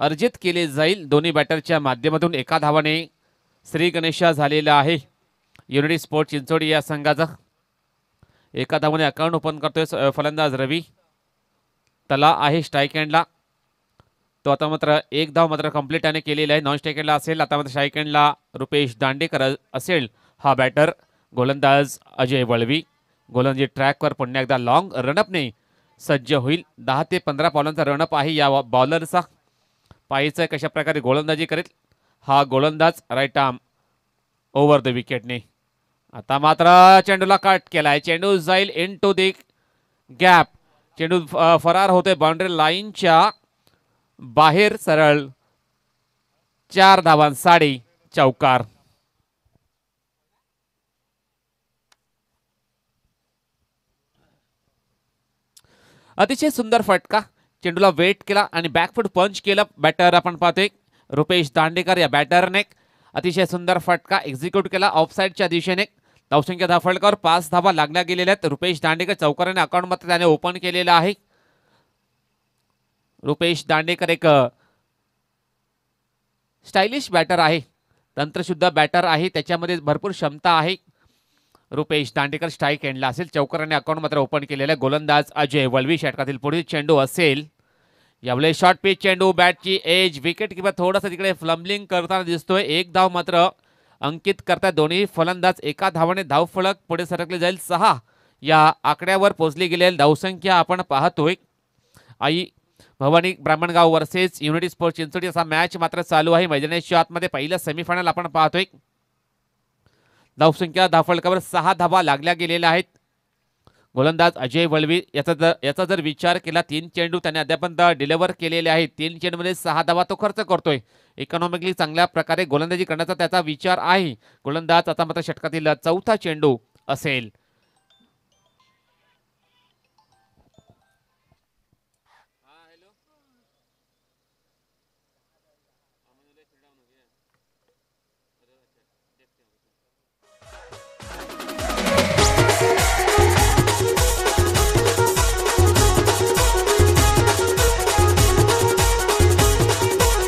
अर्जित केले जाईल दोन्ही बॅटरच्या माध्यमातून. एका धावाने श्री गणेशा झालेला आहे युनिटी स्पोर्ट चिंचोडी या संघाचा. एका धावाने अकाउंट ओपन करतोय फलंदाज रवी तला आहे स्ट्राईक हँडला. तो आता मात्र एक धाव मात्र कंप्लीट त्याने केलेला आहे. नॉन स्ट्राईक हँडला असेल. आता मात्र स्ट्राईक हँडला रुपेश दांडेकर असेल हा बॅटर. गोलंदाज अजय वळवी. गोलंदाजी ट्रॅकवर पुन्हा एकदा लॉंग रनअपने सज्ज होईल. 10 ते 15 बॉलांचा रनअप आहे या बॉलरचा. पाहायचं कशा प्रकारे गोलंदाजी करेल हा गोलंदाज. राईट आर्म ओव्हर द विकेटने. आता मात्र चेंडूला कट केलाय. चेंडू जाईल इन टू दी गॅप. चेंडू फरार होतोय बाउंड्री लाईनच्या बाहेर. सरळ 4 धावांसाठी चौकार. अतिशय सुंदर फटका. चेंडूला वेट केला आणि बॅकफूट पंच केला बॅटर. आपण पाहतोय रुपेश दांडेकर या बॅटरने अतिशय सुंदर फटका एक्झिक्यूट केला ऑफसाईडच्या दिशेने. धावसंख्या धाफळकावर 5 धावा लागल्या गेलेल्या आहेत. रुपेश दांडेकर चौकाराने अकाउंट मात्र त्याने ओपन केलेला आहे. रुपेश दांडेकर एक स्टायलिश बॅटर आहे. तंत्रशुद्ध बॅटर आहे. त्याच्यामध्ये भरपूर क्षमता आहे. रुपेश दांडेकर स्ट्राईक एंडला असेल. चौकाराने अकाउंट मात्र ओपन केलेला. गोलंदाज अजय वळवी. षटकातील पुढील चेंडू असेल. यावेळेस शॉर्ट पिच चेंडू. बॅटची एज. विकेट किंवा थोडासा तिकडे फ्लम्बलिंग करताना दिसतोय. एक धाव मात्र अंकित करतात दोन्ही फलंदाज. एका धावाने धावफलक पुढे सरकले जाईल. 6 या आकड्यावर पोहोचली गेलेली धावसंख्या आपण पाहतोय. Aai Bhavani Brahmangaon versus unity sport Chinchodi असा मॅच मात्र चालू आहे. मैदानाच्या आतमध्ये पहिला सेमीफायनल आपण पाहतोय. धावसंख्या धाफळकावर 6 धावा लागल्या गेलेल्या आहेत. गोलंदाज अजय वळवी याचा जर विचार केला 3 चेंडू त्याने अद्यापर्यंत डिलिव्हर केलेले आहेत. 3 चेंडूमध्ये 6 धावा तो खर्च करतोय. इकॉनॉमिकली चांगल्या प्रकारे गोलंदाजी करण्याचा त्याचा विचार आहे. गोलंदाज आता मात्र षटकातील चौथा चेंडू असेल.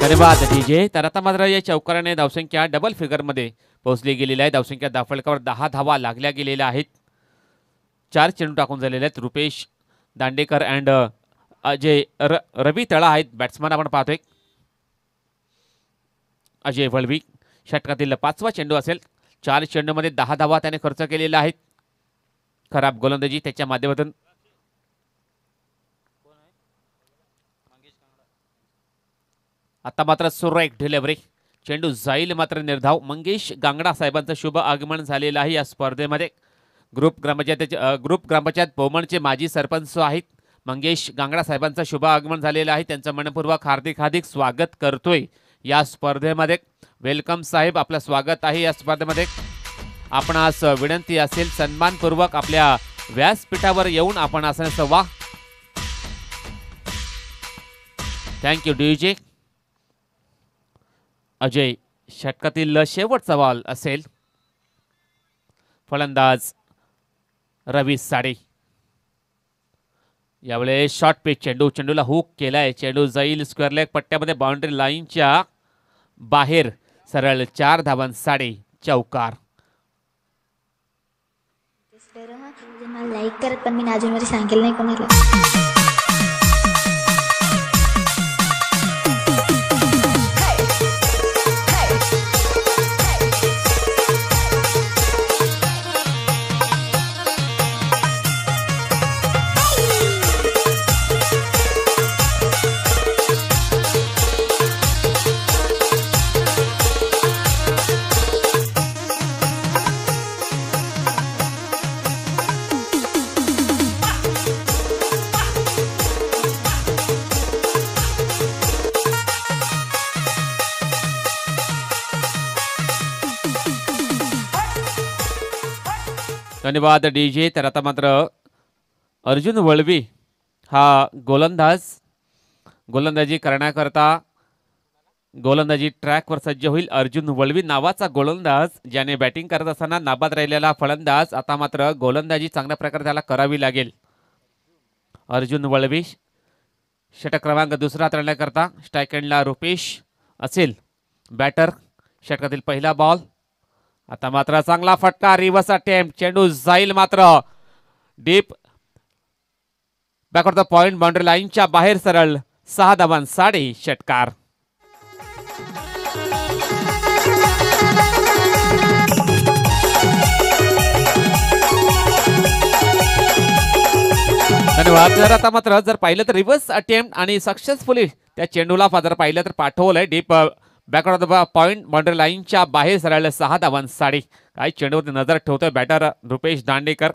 धन्यवाद डीजे. तर आता मात्र या चौकाराने धावसंख्या डबल फिगरमध्ये पोहोचली गेलेली आहे. धावसंख्या धाफळकावर 10 धावा लागल्या गेलेल्या आहेत. 4 चेंडू टाकून झालेले आहेत. रुपेश दांडेकर अँड अजय रवी तळा आहेत बॅट्समन आपण पाहतोय. अजय वळवी षटकातील 5वा चेंडू असेल. 4 चेंडूमध्ये 10 धावा त्याने खर्च केलेल्या आहेत. खराब गोलंदाजी त्याच्या माध्यमातून आता मात्र सुरेख डिलिव्हरी, चेंडू जाईल मात्र निर्धाव. मंगेश गांगडा साहेबांचं शुभ आगमन झालेलं आहे या स्पर्धेमध्ये. ग्रुप ग्रामपंचायत पोमणचे माजी सरपंच आहेत मंगेश गांगडा साहेबांचं शुभ आगमन झालेलं आहे. त्यांचं मनपूर्वक हार्दिक स्वागत करतोय या स्पर्धेमध्ये. वेलकम साहेब, आपलं स्वागत आहे या स्पर्धेमध्ये. आपणास विनंती असेल सन्मानपूर्वक आपल्या व्यासपीठावर येऊन आपण आसनाचं वा. Thank you DJ. अजय, षटकातील शेवटचा बॉल असेल. फलंदाज रवी साडे. यावेळेस शॉर्ट पिच चेंडूला हुक केलाय. चेंडू जाईल स्क्वेअर लेग पट्ट्यामध्ये बाउंड्री लाईनच्या बाहेर. सरळ 4 धावांसाठी चौकार. मला लाईक करत पण मी अजूनमध्ये सांगेल नाही कोणाला. धन्यवाद डीजे. तर आता मात्र अर्जुन वळवी हा गोलंदाजी करण्याकरता गोलंदाजी ट्रॅकवर सज्ज होईल. अर्जुन वळवी नावाचा गोलंदाज, ज्याने बॅटिंग करत असताना नाबाद राहिलेला फलंदाज. आता मात्र गोलंदाजी चांगल्या प्रकारे त्याला करावी लागेल. अर्जुन वळवी षटक क्रमांक 2 हाताळण्याकरता स्ट्राईक एंडला रुपेश असेल बॅटर. षटकातील पहिला बॉल. आता मात्र चांगला फटका, रिव्हर्स अटेम्प्ट. चेंडू जाईल मात्र deep backward the point, boundary लाईनच्या बाहेर. सरळ 6 धावांसाठी षटकार. धन्यवाद. जर आता मात्र जर पाहिलं तर रिव्हर्स अटेम्प्ट आणि सक्सेसफुली त्या चेंडूला जर पाहिलं तर पाठवलंय deep backward the point, boundary लाईनच्या बाहेर. सरळ 6 धावांसाठी. काही चेंडूवरती नजर ठेवतोय बॅटर रुपेश दांडेकर.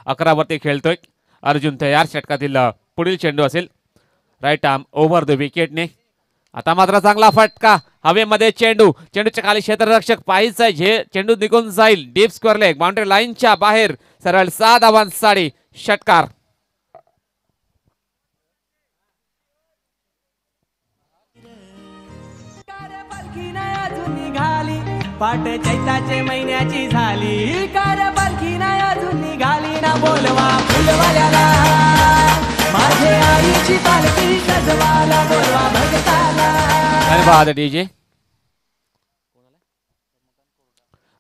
11 वरती खेळतोय. अर्जुन तयार. षटकातील पुढील चेंडू असेल राईट आर्म ओव्हर द विकेटने. आता मात्र चांगला फटका, हवेमध्ये चेंडूच्या खाली क्षेत्ररक्षक पाहिजे. चेंडू निघून जाईल डीप स्क्वेअर लेग, बाउंड्री लाईनच्या बाहेर. सरळ 6 धावांसाठी षटकार. पाट चैताचे महिन्याची झाली, कार पालखी नाही अजून निघाली ना. बोलवा फुलवाल्याला, माझे आईची पालखी सजवाला. बोलवा भगताला. धन्यवाद डीजे.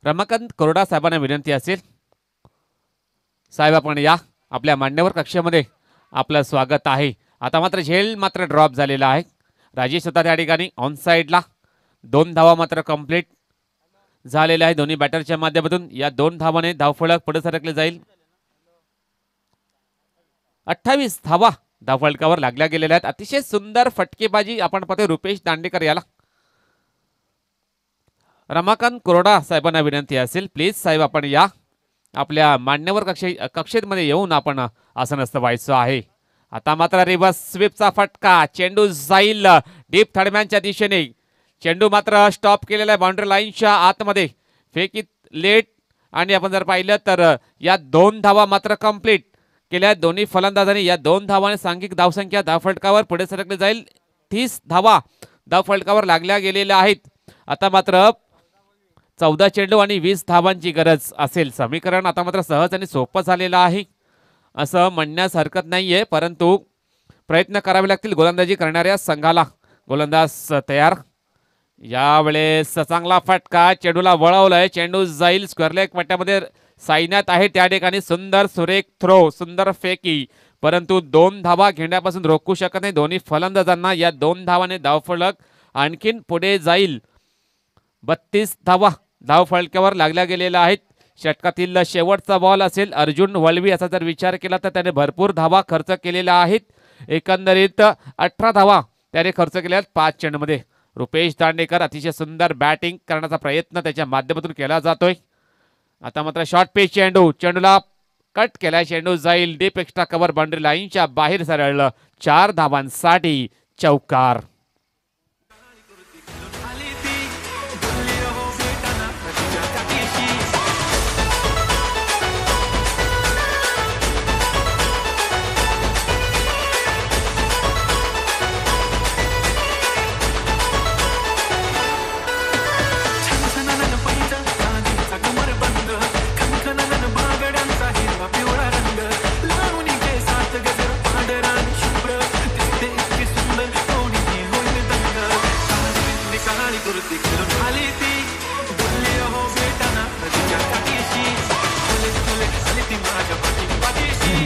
रमाकांत कोरडा साहेबांना विनंती असेल, साहेब आपण या, आपल्या मान्यवर कक्षेमध्ये आपलं स्वागत आहे. आता मात्र झेल मात्र ड्रॉप झालेला आहे. राजेश होता त्या ठिकाणी ऑन साईडला. 2 धावा मात्र कंप्लीट झालेल्या आहे दोन्ही बॅटरच्या माध्यमातून. या 2 धावाने धावफलक पुढे सरकले जाईल. 28 धावा धावफलकावर लागल्या गेलेल्या आहेत. अतिशय सुंदर फटकेबाजी आपण पाहतोय रुपेश दांडेकर याला. रमाकांत कोरडा साहेबांना विनंती असेल, प्लीज साहेब आपण या, आपल्या मान्यवर कक्षेमध्ये येऊन आपण आसनस्थ व्हायचं आहे. आता मात्र रिव्हर्स स्वीपचा फटका, चेंडू जाईल डीप थर्डमॅनच्या दिशेने. चेंडू मात्र स्टॉप केलेला आहे बाउंड्री लाईनच्या आतमध्ये. फेकीत लेट आणि आपण जर पाहिलं तर या 2 धावा मात्र कंप्लीट केल्या दोन्ही फलंदाजांनी. या 2 धावाने सांघिक धावसंख्या धावफलकावर पुढे सरकले जाईल. 30 धावा धावफलकावर लागल्या गेलेल्या आहेत. आता मात्र 14 चेंडू आणि 20 धावांची गरज असेल. समीकरण आता मात्र सहज आणि सोपं झालेलं आहे असं म्हणण्यास हरकत नाहीये, परंतु प्रयत्न करावे लागतील गोलंदाजी करणाऱ्या संघाला. गोलंदाज तयार. यावेळेस चांगला फटका, चेंडूला वळवलंय. चेंडू जाईल स्क्वेअर लेग पट्ट्यामध्ये साईनात आहे त्या ठिकाणी. सुंदर सुरेख थ्रो, सुंदर फेकी, परंतु 2 धावा घेण्यापासून रोखू शकत नाही दोन्ही फलंदाजांना. या 2 धावाने धावफलक आणखीन पुढे जाईल. 32 धावा धावफलकावर लागल्या गेलेल्या आहेत. षटकातील शेवटचा बॉल असेल. अर्जुन वळवी असा जर विचार केला तर त्याने भरपूर धावा खर्च केलेल्या आहेत. एकंदरीत 18 धावा त्याने खर्च केल्या 5 चेंडूमध्ये. रुपेश दांडेकर अतिशय सुंदर बॅटिंग करण्याचा प्रयत्न त्याच्या माध्यमातून केला जातोय. आता मात्र शॉर्ट पिच चेंडूला कट केला. चेंडू जाईल डीप एक्स्ट्रा कव्हर बाउंड्री लाईनच्या बाहेर सरळ 4 धावांसाठी चौकार.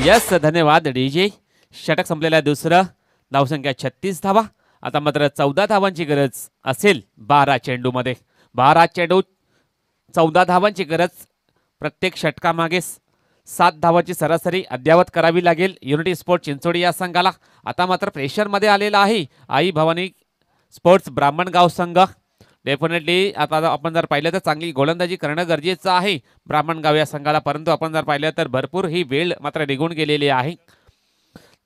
यस धन्यवाद डीजे. षटक संपलेला दुसरं. धावसंख्या 36 धावा. आता मात्र 14 धावांची गरज असेल 12 चेंडूमध्ये. 12 चेंडू 14 धावांची गरज. प्रत्येक षटकामागे 7 धावांची सरासरी अद्यावत करावी लागेल युनिटी स्पोर्ट चिंचोडी या संघाला. आता मात्र प्रेशरमध्ये आलेला आहे आई भवानी स्पोर्ट्स ब्राह्मणगाव संघ. डेफिनेटली आता आपण जर पाहिलं तर चांगली गोलंदाजी करणं गरजेचं आहे ब्राह्मणगाव या संघाला. परंतु आपण जर पाहिलं तर भरपूर ही वेळ मात्र निघून गेलेली आहे.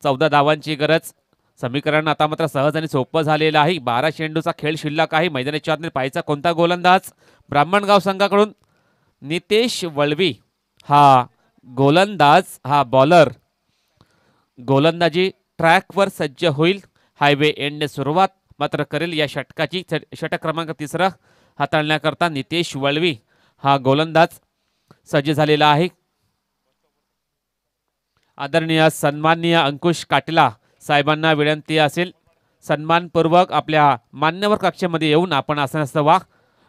14 धावांची गरज. समीकरण आता मात्र सहज आणि सोपं झालेलं आहे. 12 चेंडूचा खेळ शिल्लक आहे. मैदानाच्या आतमध्ये पाहायचा कोणता गोलंदाज. ब्राह्मणगाव संघाकडून नितेश वळवी हा गोलंदाज, हा बॉलर. गोलंदाजी ट्रॅकवर सज्ज होईल. हायवे एंडने सुरुवात मात्र करेल या षटकाची. षटक क्रमांक 3 हाताळण्याकरता नितेश वळवी हा गोलंदाज सज्ज झालेला आहे. आदरणीय सन्माननीय अंकुश काटीला साहेबांना विनंती असेल सन्मानपूर्वक आपल्या मान्यवर कक्षेमध्ये येऊन आपण आसनस्थ व्हा.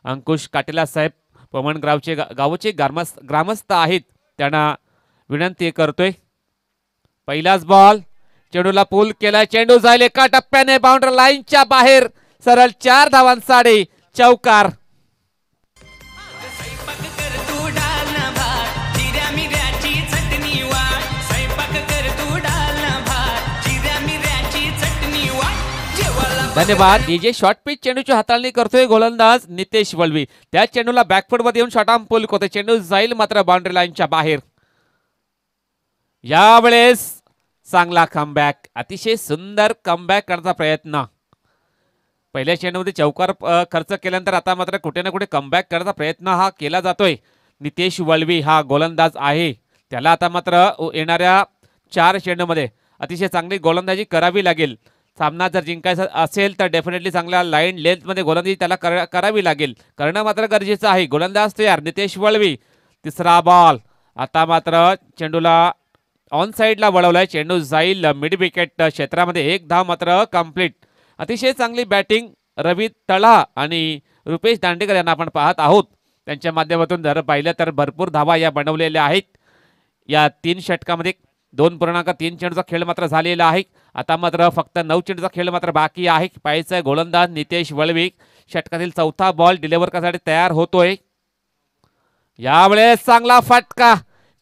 अंकुश काटीला साहेब पवनगावचे गावचे ग्रामस्थ आहेत. त्यांना विनंती करतोय. पहिलाच बॉल. चेंडूला पूल केला. चेंडू जाईल एका टप्प्याने बाउंड्री लाईनच्या बाहेर सरळ 4 धावांसाठी चौकार. धन्यवाद डीजे. शॉर्ट पिच चेंडूची हाताळणी करतोय गोलंदाज नितेश वळवी. त्या चेंडूला बॅकफुट मध्ये येऊन शॉर्ट आर्म पूल करतोय. चेंडू जाईल मात्र बाउंड्री लाईनच्या बाहेर. यावेळेस चांगला कमबॅक. अतिशय सुंदर कमबॅक करण्याचा प्रयत्न. पहिल्या चेंडूमध्ये चौकार खर्च केल्यानंतर आता मात्र कुठे ना कुठे कमबॅक करण्याचा प्रयत्न हा केला जातोय. नितेश वळवी हा गोलंदाज आहे. त्याला आता मात्र येणाऱ्या 4 चेंडूमध्ये अतिशय चांगली गोलंदाजी करावी लागेल. सामना जर जिंकायचा असेल तर डेफिनेटली चांगल्या लाईन लेंथमध्ये गोलंदाजी त्याला करावी लागेल. करणं मात्र गरजेचं आहे. गोलंदाज तयार नितेश वळवी. तिसरा बॉल. आता मात्र चेंडूला ऑन साईडला वळवलाय. चेंडू जाईल मिड विकेट क्षेत्रामध्ये. 1 धाव मात्र कंप्लीट. अतिशय चांगली बॅटिंग रवी तळा आणि रुपेश दांडेकर यांना आपण पाहत आहोत. त्यांच्या माध्यमातून जर पाहिलं तर भरपूर धावा या बनवलेल्या आहेत. या 3 षटकामध्ये 2.3 चेंडूचा खेळ मात्र झालेला आहे. आता मात्र फक्त 9 चेंडूचा खेळ मात्र बाकी आहे. पाहायचा गोलंदाज नितेश वळवी. षटकातील 4था बॉल डिलिव्हर करण्यासाठी तयार होतोय. यावेळेस चांगला फटका.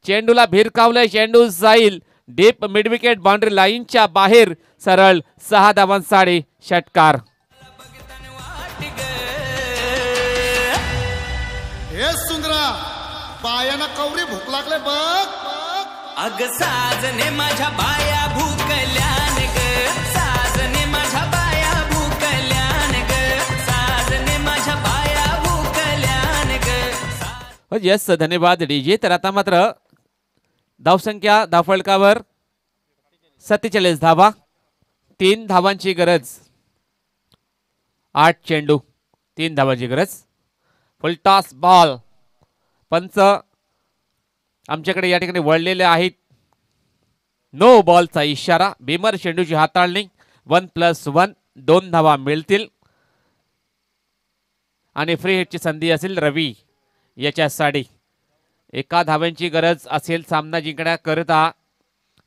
चेंडूला भिरकावलंय. चेंडू जाईल डीप मिड विकेट बाउंड्री लाईनच्या बाहेर सरळ 6 धावांसाठी षटकार. हे सुंदरा बायाना कवरी भूक लागले बघ. अग साजने माझ्या बाया भूकल्यान ग. साजने माझ्या बाया भूकल्यान ग. साजने माझ्या बाया भूकल्यान ग. यस धन्यवाद डीजे. तर आता मात्र धावसंख्या धावफलकावर 47 धावा. 3 धावांची गरज. 8 चेंडू 3 धावांची गरज. फुल टॉस बॉल. पंच आमच्याकडे या ठिकाणी वळलेले आहेत. नो बॉलचा इशारा. भीमर चेंडूची हाताळणी. 1+1 2 धावा मिळतील आणि फ्री हिटची संधी असेल रवी याच्यासाठी. 1 धावांची गरज असेल सामना जिंकण्याकरिता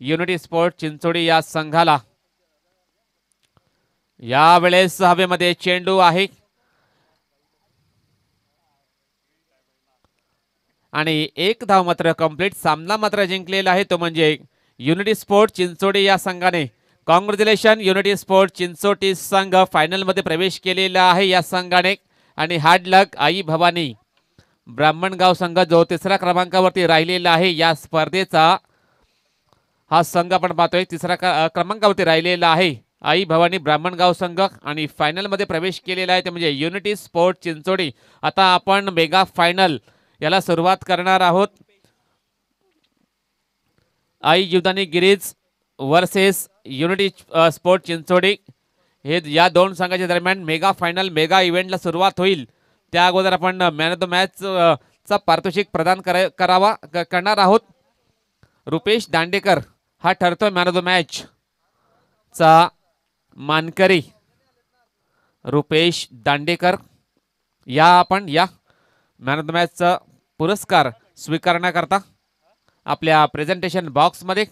युनिटी स्पोर्ट चिंचोडी या संघाला. यावेळेस हवेमध्ये चेंडू आहे आणि 1 धाव मात्र कंप्लीट. सामना मात्र जिंकलेला आहे तो म्हणजे युनिटी स्पोर्ट चिंचोडी या संघाने. कॉंग्रॅच्युलेशन युनिटी स्पोर्ट चिंचोटी संघ फायनलमध्ये प्रवेश केलेला आहे या संघाने. आणि hard luck I Bhavani Brahmangaon संघ जो तिसऱ्या क्रमांकावरती राहिलेला आहे या स्पर्धेचा हा संघ आपण पाहतोय तिसऱ्या क्रमांकावरती राहिलेला आहे आई भवानी ब्राह्मणगाव संघ आणि फायनलमध्ये प्रवेश केलेला आहे ते म्हणजे युनिटी स्पोर्ट चिंचोडी. आता आपण मेगा फायनल याला सुरुवात करणार आहोत. आई Jivdani Girish versus unity sport Chinchodi हे या दोन संघाच्या दरम्यान मेगा फायनल मेगा इव्हेंटला सुरुवात होईल. त्या अगोदर आपण मॅन ऑफ द मॅच चा पारितोषिक प्रदान करणार आहोत. रुपेश दांडेकर हा ठरतो मॅन ऑफ द मॅच चा मानकरी. रुपेश दांडेकर या मॅन ऑफ द मॅचचा पुरस्कार स्वीकारण्याकरता आपल्या प्रेझेंटेशन बॉक्समध्ये